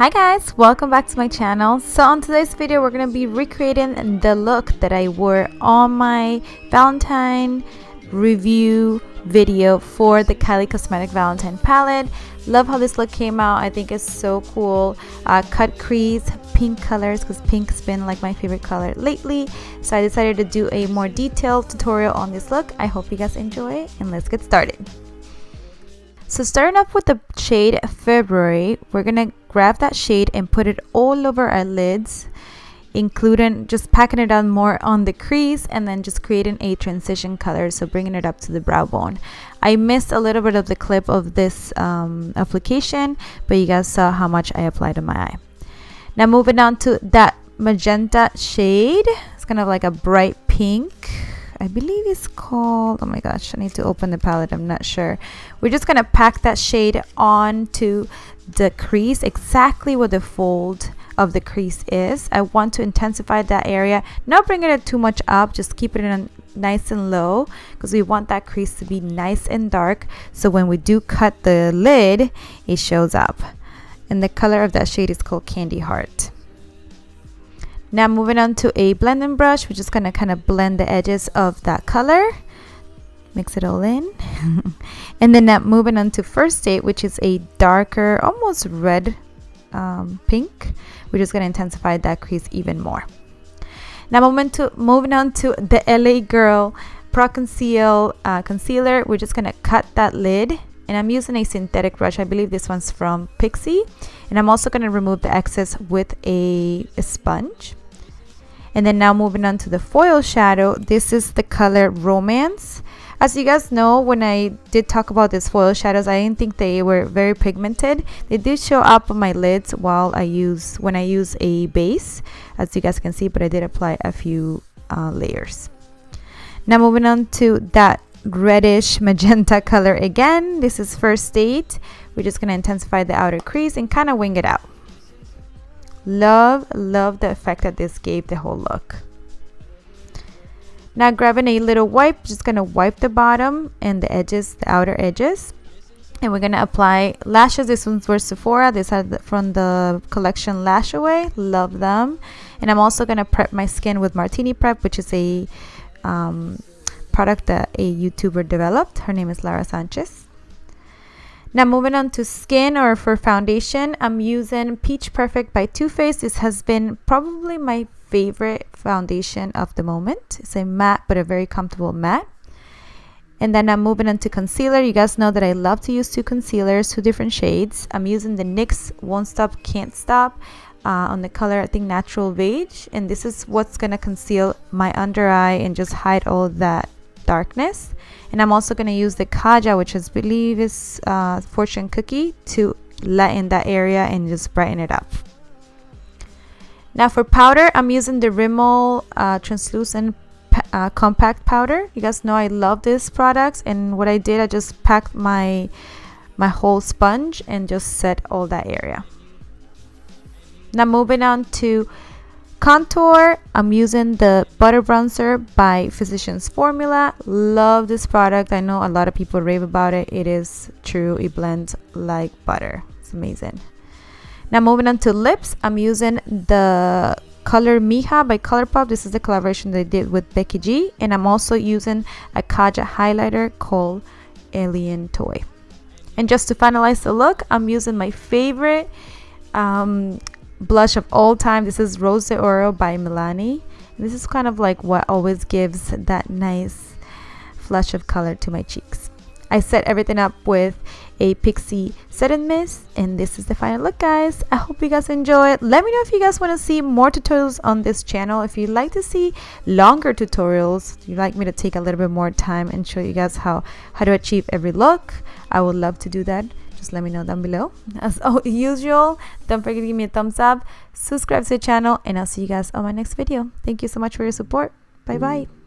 Hi guys, welcome back to my channel. So on today's video we're going to be recreating the look that I wore on my Valentine review video for the Kylie Cosmetics Valentine palette. Love how this look came out. I think it's so cool. Cut crease, pink colors, because pink's been like my favorite color lately, so I decided to do a more detailed tutorial on this look. I hope you guys enjoy it, and let's get started. So starting off with the shade February, we're gonna grab that shade and put it all over our lids, including just packing it on more on the crease and then just creating a transition color, so bringing it up to the brow bone. I missed a little bit of the clip of this application, but you guys saw how much I applied on my eye. Now moving on to that magenta shade. It's kind of like a bright pink. I believe it's called, oh my gosh, I need to open the palette, I'm not sure. We're just gonna pack that shade onto the crease, exactly where the fold of the crease is. I want to intensify that area, not bringing it too much up, just keep it in nice and low, because we want that crease to be nice and dark, so when we do cut the lid, it shows up. And the color of that shade is called Candy Heart. Now moving on to a blending brush, we're just gonna kind of blend the edges of that color, mix it all in. And then now moving on to First Date, which is a darker, almost red pink. We're just gonna intensify that crease even more. Now moving on to the LA Girl Pro Conceal concealer, we're just gonna cut that lid, and I'm using a synthetic brush. I believe this one's from Pixie, and I'm also gonna remove the excess with a sponge. And then now moving on to the foil shadow, this is the color Romance. As you guys know, when I did talk about these foil shadows, I didn't think they were very pigmented. They did show up on my lids when I use a base, as you guys can see, but I did apply a few layers. Now moving on to that reddish magenta color again. This is First Date. We're just gonna intensify the outer crease and kind of wing it out. Love the effect that this gave the whole look. Now grabbing a little wipe, just gonna wipe the bottom and the edges, the outer edges, and we're gonna apply lashes. This one's for SEPHORA. These are from the collection Lashaway. Love them. And I'm also gonna prep my skin with Martini Prep, which is a product that a YouTuber developed. Her name is SANCHEZ. Now moving on to skin, or for foundation, I'm using Peach Perfect by Too Faced. This has been probably my favorite foundation of the moment. It's a matte, but a very comfortable matte. And then I'm moving on to concealer. You guys know that I love to use two concealers, two different shades. I'm using the NYX Won't Stop, Can't Stop on the color, I think, Natural Beige. And this is what's gonna conceal my under eye and just hide all that darkness. And I'm also going to use the KAJA, which I believe is Fortune Cookie, to lighten that area and just brighten it up. Now for powder, I'm using the RIMMEL translucent compact powder. You guys know I love these products, and what I did, I just packed my whole sponge and just set all that area. Now moving on to contour, I'm using the butter bronzer by Physicians Formula. Love this product. I know a lot of people rave about it. It is true, it blends like butter. It's amazing. Now moving on to lips, I'm using the color Mija by COLOURPOP. This is the collaboration they did with Becky G, and I'm also using a KAJA highlighter called Alien Toy. And just to finalize the look, I'm using my favorite blush of all time. This is Rose de Oro by MILANI. This is kind of like what always gives that nice flush of color to my cheeks. I set everything up with a Pixie Set and Mist, and this is the final look, guys. I hope you guys enjoy it. Let me know if you guys want to see more tutorials on this channel. If you'd like to see longer tutorials, you'd like me to take a little bit more time and show you guys how to achieve every look, I would love to do that. Just let me know down below. As usual, don't forget to give me a thumbs up, subscribe to the channel, and I'll see you guys on my next video. Thank you so much for your support. Bye bye.